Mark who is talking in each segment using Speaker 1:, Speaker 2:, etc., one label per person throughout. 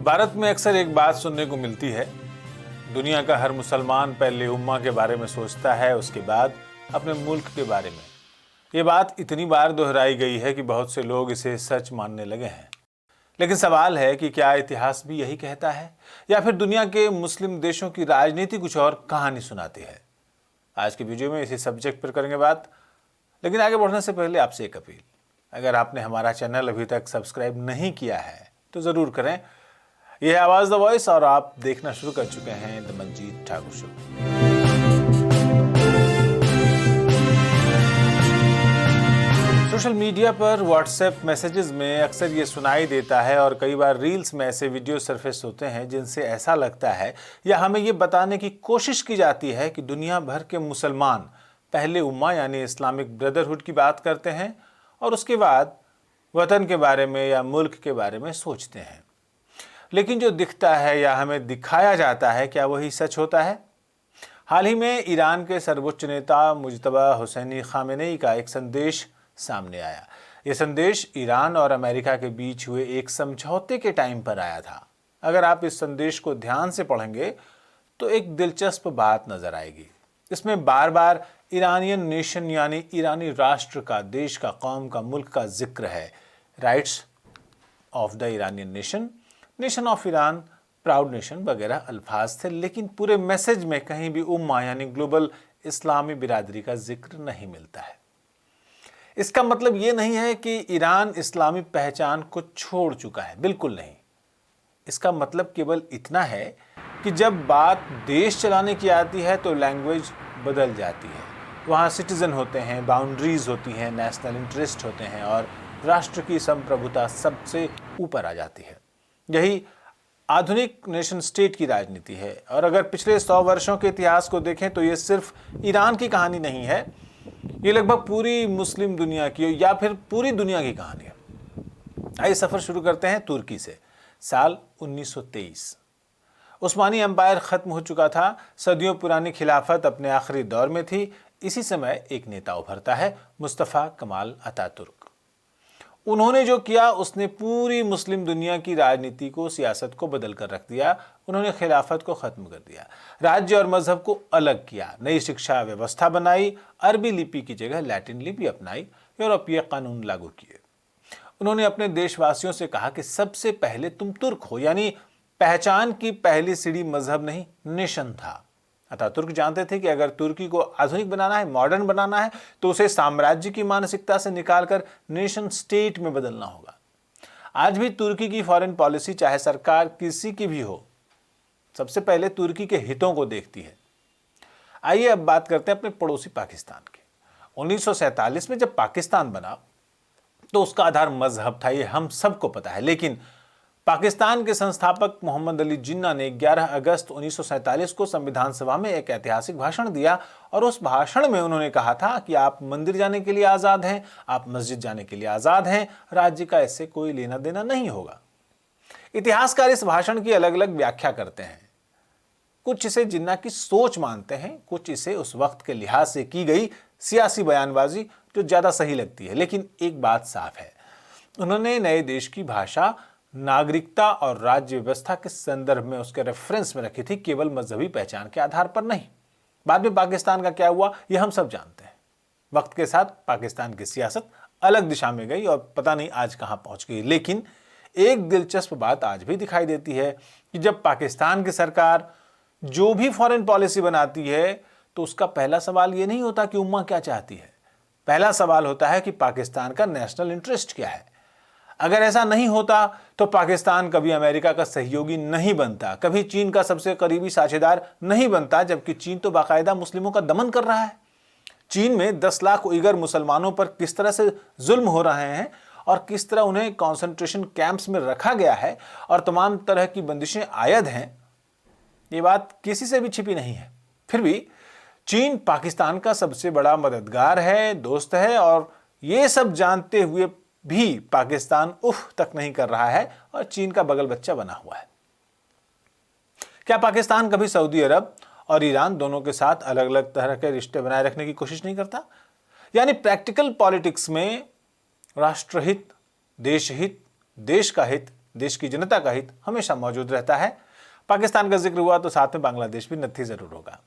Speaker 1: भारत में अक्सर एक बात सुनने को मिलती है, दुनिया का हर मुसलमान पहले उम्मा के बारे में सोचता है, उसके बाद अपने मुल्क के बारे में। ये बात इतनी बार दोहराई गई है कि बहुत से लोग इसे सच मानने लगे हैं। लेकिन सवाल है कि क्या इतिहास भी यही कहता है या फिर दुनिया के मुस्लिम देशों की राजनीति कुछ और कहानी सुनाती है। आज की वीडियो में इसी सब्जेक्ट पर करेंगे बात। लेकिन आगे बढ़ने से पहले आपसे एक अपील, अगर आपने हमारा चैनल अभी तक सब्सक्राइब नहीं किया है तो ज़रूर करें। यह है आवाज़ द वॉइस और आप देखना शुरू कर चुके हैं the Manjeet Thakur show. Social media पर व्हाट्सएप मैसेजेस में अक्सर ये सुनाई देता है और कई बार रील्स में ऐसे वीडियो सरफेस होते हैं जिनसे ऐसा लगता है या हमें ये बताने की कोशिश की जाती है कि दुनिया भर के मुसलमान पहले उम्मा यानी इस्लामिक ब्रदरहुड की बात करते हैं और उसके बाद वतन के बारे में या मुल्क के बारे में सोचते हैं। लेकिन जो दिखता है या हमें दिखाया जाता है, क्या वही सच होता है? हाल ही में ईरान के सर्वोच्च नेता मुज्तबा हुसैनी खामेनेई का एक संदेश सामने आया। यह संदेश ईरान और अमेरिका के बीच हुए एक समझौते के टाइम पर आया था। अगर आप इस संदेश को ध्यान से पढ़ेंगे तो एक दिलचस्प बात नजर आएगी। इसमें बार बार ईरानियन नेशन यानी ईरानी राष्ट्र का, देश का, कौम का, मुल्क का जिक्र है। Rights of the Iranian nation, nation of Iran, proud nation वगैरह अल्फाज थे, लेकिन पूरे मैसेज में कहीं भी उम्मा यानी ग्लोबल इस्लामी बिरादरी का जिक्र नहीं मिलता है। इसका मतलब ये नहीं है कि ईरान इस्लामी पहचान को छोड़ चुका है, बिल्कुल नहीं। इसका मतलब केवल इतना है कि जब बात देश चलाने की आती है तो लैंग्वेज बदल जाती है। वहाँ सिटीजन होते हैं, बाउंड्रीज होती हैं, नेशनल इंटरेस्ट होते हैं और राष्ट्र की संप्रभुता सबसे ऊपर आ जाती है। यही आधुनिक नेशन स्टेट की राजनीति है। और अगर पिछले 100 वर्षों के इतिहास को देखें तो ये सिर्फ ईरान की कहानी नहीं है, ये लगभग पूरी मुस्लिम दुनिया की या फिर पूरी दुनिया की कहानी है। आइए सफ़र शुरू करते हैं तुर्की से। साल 1923, उस्मानी एम्पायर ख़त्म हो चुका था, सदियों पुरानी खिलाफत अपने आखिरी दौर में थी। इसी समय एक नेता उभरता है, मुस्तफ़ा कमाल अतातुर्क। उन्होंने जो किया उसने पूरी मुस्लिम दुनिया की राजनीति को, सियासत को बदल कर रख दिया। उन्होंने खिलाफत को ख़त्म कर दिया, राज्य और मजहब को अलग किया, नई शिक्षा व्यवस्था बनाई, अरबी लिपि की जगह लैटिन लिपि अपनाई, यूरोपीय कानून लागू किए। उन्होंने अपने देशवासियों से कहा कि सबसे पहले तुम तुर्क हो, यानी पहचान की पहली सीढ़ी मजहब नहीं नेशन था। अतातुर्क जानते थे कि अगर तुर्की को आधुनिक बनाना है, मॉडर्न बनाना है, तो उसे साम्राज्य की मानसिकता से निकालकर नेशन स्टेट में बदलना होगा। आज भी तुर्की की फॉरेन पॉलिसी, चाहे सरकार किसी की भी हो, सबसे पहले तुर्की के हितों को देखती है। आइए अब बात करते हैं अपने पड़ोसी पाकिस्तान की। 1947 में जब पाकिस्तान बना तो उसका आधार मजहब था, ये हम सबको पता है। लेकिन पाकिस्तान के संस्थापक मोहम्मद अली जिन्ना ने 11 अगस्त 1947 को संविधान सभा में एक ऐतिहासिक भाषण दिया और उस भाषण में उन्होंने कहा था कि आप मंदिर जाने के लिए आज़ाद हैं, आप मस्जिद जाने के लिए आज़ाद हैं, राज्य का इससे कोई लेना देना नहीं होगा। इतिहासकार इस भाषण की अलग अलग व्याख्या करते हैं। कुछ इसे जिन्ना की सोच मानते हैं, कुछ इसे उस वक्त के लिहाज से की गई सियासी बयानबाजी जो ज़्यादा सही लगती है। लेकिन एक बात साफ है, उन्होंने नए देश की भाषा नागरिकता और राज्य व्यवस्था के संदर्भ में, उसके रेफरेंस में रखी थी, केवल मजहबी पहचान के आधार पर नहीं। बाद में पाकिस्तान का क्या हुआ यह हम सब जानते हैं। वक्त के साथ पाकिस्तान की सियासत अलग दिशा में गई और पता नहीं आज कहां पहुंच गई। लेकिन एक दिलचस्प बात आज भी दिखाई देती है कि जब पाकिस्तान की सरकार जो भी फॉरेन पॉलिसी बनाती है तो उसका पहला सवाल ये नहीं होता कि उम्मा क्या चाहती है। पहला सवाल होता है कि पाकिस्तान का नेशनल इंटरेस्ट क्या है। अगर ऐसा नहीं होता तो पाकिस्तान कभी अमेरिका का सहयोगी नहीं बनता, कभी चीन का सबसे करीबी साझेदार नहीं बनता, जबकि चीन तो बाकायदा मुस्लिमों का दमन कर रहा है। चीन में 10 लाख उइगर मुसलमानों पर किस तरह से जुल्म हो रहे हैं और किस तरह उन्हें कॉन्सेंट्रेशन कैंप्स में रखा गया है और तमाम तरह की बंदिशें आयद हैं, ये बात किसी से भी छिपी नहीं है। फिर भी चीन पाकिस्तान का सबसे बड़ा मददगार है, दोस्त है और ये सब जानते हुए भी पाकिस्तान उफ तक नहीं कर रहा है और चीन का बगल बच्चा बना हुआ है। क्या पाकिस्तान कभी सऊदी अरब और ईरान दोनों के साथ अलग अलग तरह के रिश्ते बनाए रखने की कोशिश नहीं करता? यानी प्रैक्टिकल पॉलिटिक्स में राष्ट्रहित, देशहित देश का हित, देश की जनता का हित हमेशा मौजूद रहता है। पाकिस्तान का जिक्र हुआ तो साथ में बांग्लादेश भी नत्थी जरूर होगा।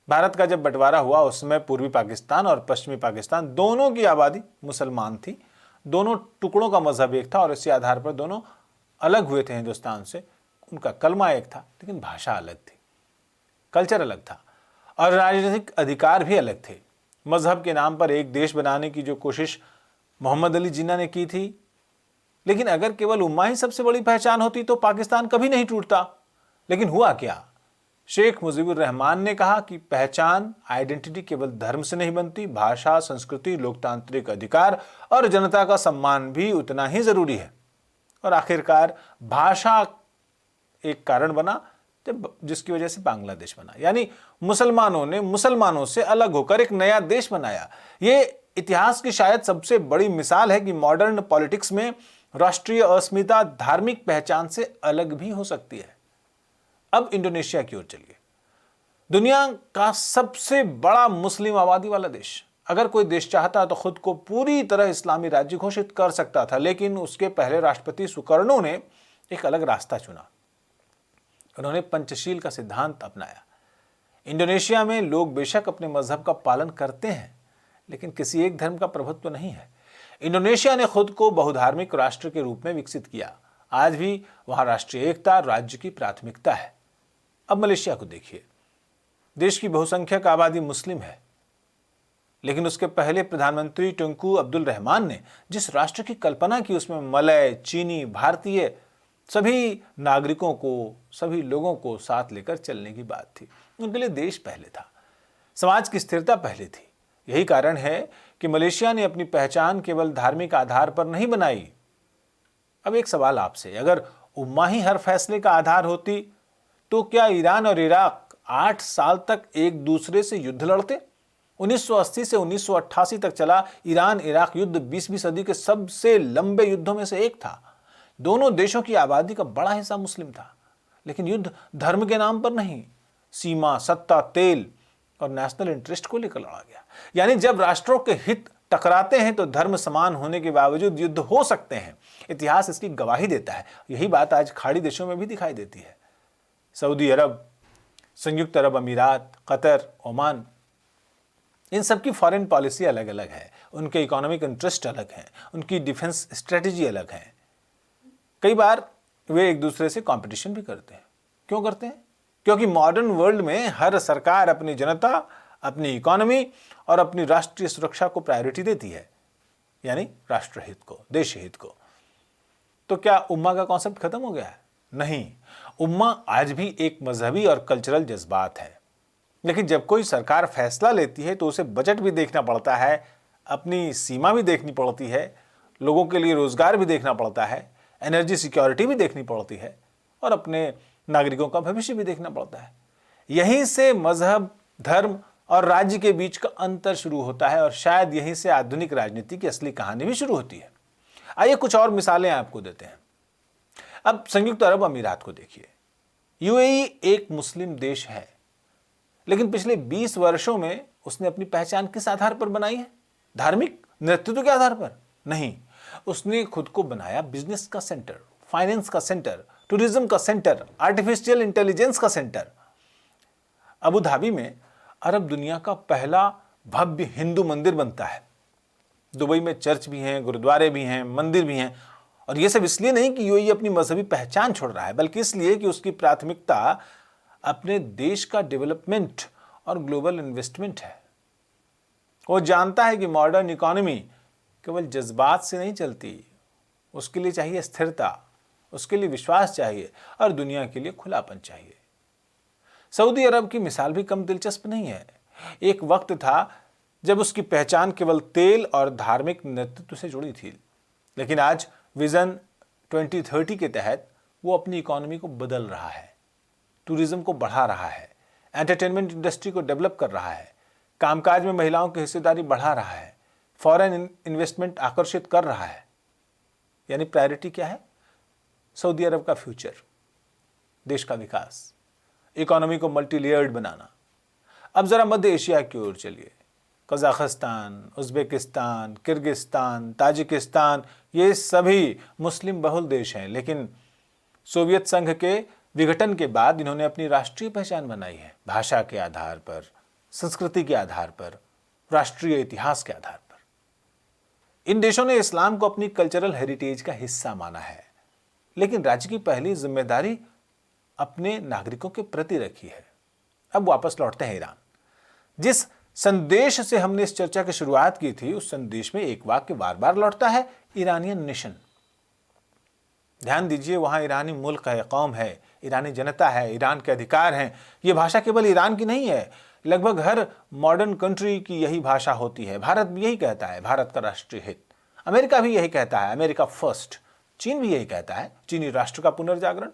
Speaker 1: भारत का जब बंटवारा हुआ उस समय पूर्वी पाकिस्तान और पश्चिमी पाकिस्तान दोनों की आबादी मुसलमान थी। दोनों टुकड़ों का मजहब एक था और इसी आधार पर दोनों अलग हुए थे हिंदुस्तान से। उनका कलमा एक था लेकिन भाषा अलग थी, कल्चर अलग था और राजनीतिक अधिकार भी अलग थे। मजहब के नाम पर एक देश बनाने की जो कोशिश मोहम्मद अली जिन्ना ने की थी, लेकिन अगर केवल उम्मा ही सबसे बड़ी पहचान होती तो पाकिस्तान कभी नहीं टूटता। लेकिन हुआ क्या? शेख मुजीबुर रहमान ने कहा कि पहचान, आइडेंटिटी केवल धर्म से नहीं बनती, भाषा, संस्कृति, लोकतांत्रिक अधिकार और जनता का सम्मान भी उतना ही जरूरी है। और आखिरकार भाषा एक कारण बना जिसकी वजह से बांग्लादेश बना, यानी मुसलमानों ने मुसलमानों से अलग होकर एक नया देश बनाया। ये इतिहास की शायद सबसे बड़ी मिसाल है कि मॉडर्न पॉलिटिक्स में राष्ट्रीय अस्मिता धार्मिक पहचान से अलग भी हो सकती है। अब इंडोनेशिया की ओर चलिए। दुनिया का सबसे बड़ा मुस्लिम आबादी वाला देश। अगर कोई देश चाहता तो खुद को पूरी तरह इस्लामी राज्य घोषित कर सकता था, लेकिन उसके पहले राष्ट्रपति सुकर्णो ने एक अलग रास्ता चुना। उन्होंने पंचशील का सिद्धांत अपनाया। इंडोनेशिया में लोग बेशक अपने मजहब का पालन करते हैं, लेकिन किसी एक धर्म का प्रभुत्व नहीं है। इंडोनेशिया ने खुद को बहुधार्मिक राष्ट्र के रूप में विकसित किया। आज भी वहां राष्ट्रीय एकता राज्य की प्राथमिकता है। अब मलेशिया को देखिए। देश की बहुसंख्यक आबादी मुस्लिम है, लेकिन उसके पहले प्रधानमंत्री टुंकू अब्दुल रहमान ने जिस राष्ट्र की कल्पना की उसमें मलय, चीनी, भारतीय सभी नागरिकों को, सभी लोगों को साथ लेकर चलने की बात थी। उनके लिए देश पहले था, समाज की स्थिरता पहले थी। यही कारण है कि मलेशिया ने अपनी पहचान केवल धार्मिक आधार पर नहीं बनाई। अब एक सवाल आपसे, अगर उम्मा ही हर फैसले का आधार होती तो क्या ईरान और इराक 8 साल तक एक दूसरे से युद्ध लड़ते? 1980 से 1988 तक चला ईरान इराक युद्ध 20वीं सदी के सबसे लंबे युद्धों में से एक था। दोनों देशों की आबादी का बड़ा हिस्सा मुस्लिम था, लेकिन युद्ध धर्म के नाम पर नहीं, सीमा, सत्ता, तेल और नेशनल इंटरेस्ट को लेकर लड़ा गया। यानी जब राष्ट्रों के हित टकराते हैं तो धर्म समान होने के बावजूद युद्ध हो सकते हैं। इतिहास इसकी गवाही देता है। यही बात आज खाड़ी देशों में भी दिखाई देती है। सऊदी अरब, संयुक्त अरब अमीरात, कतर, ओमान, इन सब की फॉरेन पॉलिसी अलग अलग है, उनके इकोनॉमिक इंटरेस्ट अलग हैं, उनकी डिफेंस स्ट्रेटेजी अलग है। कई बार वे एक दूसरे से कंपटीशन भी करते हैं। क्यों करते हैं? क्योंकि मॉडर्न वर्ल्ड में हर सरकार अपनी जनता, अपनी इकोनॉमी और अपनी राष्ट्रीय सुरक्षा को प्रायोरिटी देती है, यानी राष्ट्रहित को, देश हित को। तो क्या उम्मा का कॉन्सेप्ट खत्म हो गया है? नहीं, उम्मा आज भी एक मजहबी और कल्चरल जज्बात है। लेकिन जब कोई सरकार फैसला लेती है तो उसे बजट भी देखना पड़ता है, अपनी सीमा भी देखनी पड़ती है, लोगों के लिए रोजगार भी देखना पड़ता है, एनर्जी सिक्योरिटी भी देखनी पड़ती है और अपने नागरिकों का भविष्य भी देखना पड़ता है। यहीं से मजहब, धर्म और राज्य के बीच का अंतर शुरू होता है और शायद यहीं से आधुनिक राजनीति की असली कहानी भी शुरू होती है। आइए कुछ और मिसालें आपको देते हैं। अब संयुक्त अरब अमीरात को देखिए। यूएई एक मुस्लिम देश है, लेकिन पिछले 20 वर्षों में उसने अपनी पहचान किस आधार पर बनाई है? धार्मिक नेतृत्व के आधार पर नहीं। उसने खुद को बनाया बिजनेस का सेंटर, फाइनेंस का सेंटर, टूरिज्म का सेंटर, आर्टिफिशियल इंटेलिजेंस का सेंटर। अबू धाबी में अरब दुनिया का पहला भव्य हिंदू मंदिर बनता है। दुबई में चर्च भी हैं, गुरुद्वारे भी हैं, मंदिर भी हैं। और यह सब इसलिए नहीं कि यूएई अपनी मजहबी पहचान छोड़ रहा है, बल्कि इसलिए कि उसकी प्राथमिकता अपने देश का डेवलपमेंट और ग्लोबल इन्वेस्टमेंट है। वो जानता है कि मॉडर्न इकोनॉमी केवल जज्बात से नहीं चलती, उसके लिए चाहिए स्थिरता, उसके लिए विश्वास चाहिए और दुनिया के लिए खुलापन चाहिए। सऊदी अरब की मिसाल भी कम दिलचस्प नहीं है। एक वक्त था जब उसकी पहचान केवल तेल और धार्मिक नेतृत्व से जुड़ी थी, लेकिन आज विजन 2030 के तहत वो अपनी इकोनॉमी को बदल रहा है, टूरिज्म को बढ़ा रहा है, एंटरटेनमेंट इंडस्ट्री को डेवलप कर रहा है, कामकाज में महिलाओं की हिस्सेदारी बढ़ा रहा है, फॉरेन इन्वेस्टमेंट आकर्षित कर रहा है। यानी प्रायोरिटी क्या है? सऊदी अरब का फ्यूचर, देश का विकास, इकोनॉमी को मल्टीलेयर्ड बनाना। अब जरा मध्य एशिया की ओर चलिए। कजाकिस्तान, उज्बेकिस्तान, किर्गिस्तान, ताजिकिस्तान, ये सभी मुस्लिम बहुल देश हैं, लेकिन सोवियत संघ के विघटन के बाद इन्होंने अपनी राष्ट्रीय पहचान बनाई है, भाषा के आधार पर, संस्कृति के आधार पर, राष्ट्रीय इतिहास के आधार पर। इन देशों ने इस्लाम को अपनी कल्चरल हेरिटेज का हिस्सा माना है, लेकिन राज्य की पहली जिम्मेदारी अपने नागरिकों के प्रति रखी है। अब वापस लौटते हैं ईरान। जिस संदेश से हमने इस चर्चा की शुरुआत की थी, उस संदेश में एक वाक्य बार बार लौटता है, ईरानियन नेशन। ध्यान दीजिए, वहां ईरानी मुल्क है, कौम है, ईरानी जनता है, ईरान के अधिकार हैं। यह भाषा केवल ईरान की नहीं है, लगभग हर मॉडर्न कंट्री की यही भाषा होती है। भारत भी यही कहता है, भारत का राष्ट्रीय हित। अमेरिका भी यही कहता है, अमेरिका फर्स्ट। चीन भी यही कहता है, चीनी राष्ट्र का पुनर्जागरण।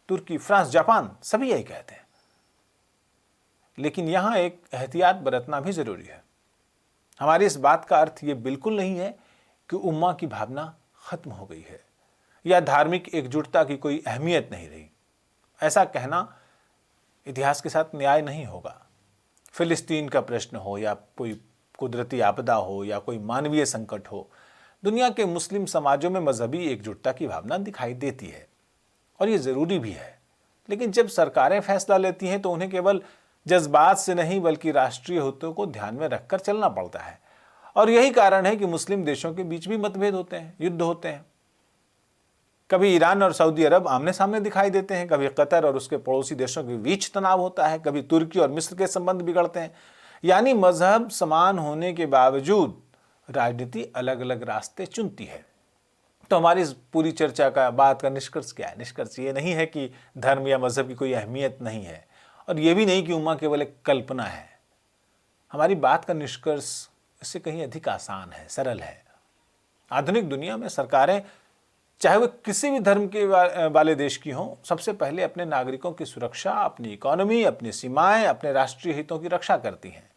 Speaker 1: तुर्की, फ्रांस, जापान सभी यही कहते हैं। लेकिन यहां एक एहतियात बरतना भी जरूरी है। हमारी इस बात का अर्थ यह बिल्कुल नहीं है कि उम्मा की भावना खत्म हो गई है या धार्मिक एकजुटता की कोई अहमियत नहीं रही। ऐसा कहना इतिहास के साथ न्याय नहीं होगा। फिलिस्तीन का प्रश्न हो या कोई कुदरती आपदा हो या कोई मानवीय संकट हो, दुनिया के मुस्लिम समाजों में मजहबी एकजुटता की भावना दिखाई देती है और ये ज़रूरी भी है। लेकिन जब सरकारें फैसला लेती हैं तो उन्हें केवल जज्बात से नहीं बल्कि राष्ट्रीय हितों को ध्यान में रखकर चलना पड़ता है। और यही कारण है कि मुस्लिम देशों के बीच भी मतभेद होते हैं, युद्ध होते हैं। कभी ईरान और सऊदी अरब आमने सामने दिखाई देते हैं, कभी कतर और उसके पड़ोसी देशों के बीच तनाव होता है, कभी तुर्की और मिस्र के संबंध बिगड़ते हैं। यानी मजहब समान होने के बावजूद राजनीति अलग अलग रास्ते चुनती है। तो हमारी इस पूरी चर्चा का बात का निष्कर्ष क्या है? निष्कर्ष ये नहीं है कि धर्म या मजहब की कोई अहमियत नहीं है, और ये भी नहीं कि उम्मा केवल एक कल्पना है। हमारी बात का निष्कर्ष इससे कहीं अधिक आसान है, सरल है। आधुनिक दुनिया में सरकारें, चाहे वह किसी भी धर्म के वाले देश की हों, सबसे पहले अपने नागरिकों की सुरक्षा, अपनी इकोनॉमी, अपनी सीमाएं, अपने राष्ट्रीय हितों की रक्षा करती हैं।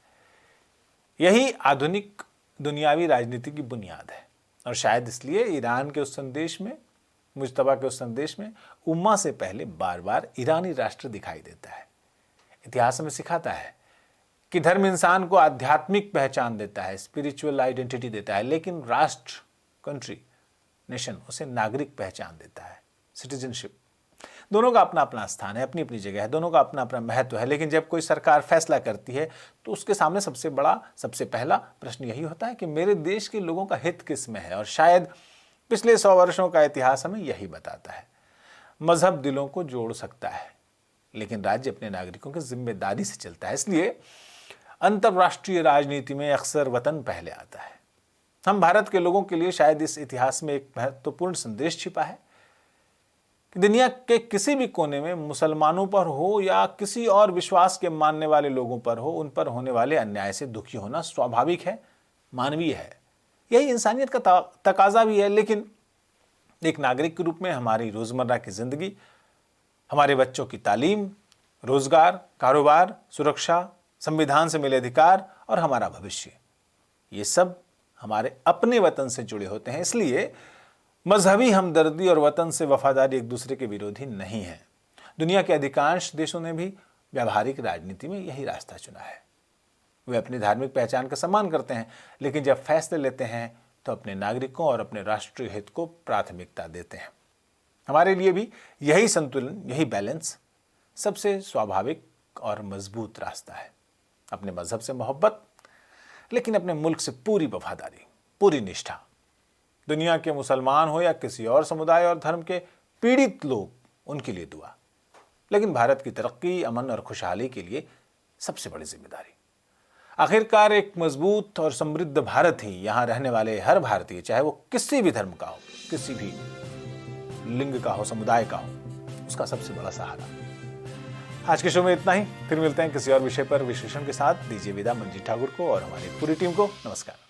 Speaker 1: यही आधुनिक दुनियावी राजनीति की बुनियाद है। और शायद इसलिए ईरान के उस संदेश में, मुज्तबा के उस संदेश में उम्मा से पहले बार बार ईरानी राष्ट्र दिखाई देता है। इतिहास हमें सिखाता है कि धर्म इंसान को आध्यात्मिक पहचान देता है, स्पिरिचुअल आइडेंटिटी देता है, लेकिन राष्ट्र, कंट्री, नेशन उसे नागरिक पहचान देता है, सिटीजनशिप। दोनों का अपना अपना स्थान है, अपनी अपनी जगह है, दोनों का अपना अपना महत्व है। लेकिन जब कोई सरकार फैसला करती है तो उसके सामने सबसे पहला प्रश्न यही होता है कि मेरे देश के लोगों का हित किस में है। और शायद पिछले 100 वर्षों का इतिहास हमें यही बताता है। मजहब दिलों को जोड़ सकता है, लेकिन राज्य अपने नागरिकों की जिम्मेदारी से चलता है। इसलिए अंतर्राष्ट्रीय राजनीति में अक्सर वतन पहले आता है। हम भारत के लोगों के लिए शायद इस इतिहास में एक महत्वपूर्ण संदेश छिपा है कि दुनिया के किसी भी कोने में मुसलमानों पर हो या किसी और विश्वास के मानने वाले लोगों पर हो, उन पर होने वाले अन्याय से दुखी होना स्वाभाविक है, मानवीय है। यही इंसानियत का तकाजा भी है। लेकिन एक नागरिक के रूप में हमारी रोजमर्रा की जिंदगी, हमारे बच्चों की तालीम, रोजगार, कारोबार, सुरक्षा, संविधान से मिले अधिकार और हमारा भविष्य, ये सब हमारे अपने वतन से जुड़े होते हैं। इसलिए मजहबी हमदर्दी और वतन से वफादारी एक दूसरे के विरोधी नहीं है। दुनिया के अधिकांश देशों ने भी व्यावहारिक राजनीति में यही रास्ता चुना है। वे अपनी धार्मिक पहचान का सम्मान करते हैं, लेकिन जब फैसले लेते हैं तो अपने नागरिकों और अपने राष्ट्रीय हित को प्राथमिकता देते हैं। हमारे लिए भी यही संतुलन, यही बैलेंस सबसे स्वाभाविक और मजबूत रास्ता है। अपने मजहब से मोहब्बत, लेकिन अपने मुल्क से पूरी वफादारी, पूरी निष्ठा। दुनिया के मुसलमान हो या किसी और समुदाय और धर्म के पीड़ित लोग, उनके लिए दुआ। लेकिन भारत की तरक्की, अमन और खुशहाली के लिए सबसे बड़ी जिम्मेदारी। आखिरकार एक मजबूत और समृद्ध भारत ही यहाँ रहने वाले हर भारतीय, चाहे वो किसी भी धर्म का हो, किसी भी लिंग का हो, समुदाय का हो, उसका सबसे बड़ा सहारा। आज के शो में इतना ही। फिर मिलते हैं किसी और विषय पर विश्लेषण के साथ। दीजिए विदा मंजीत ठाकुर को और हमारी पूरी टीम को। नमस्कार।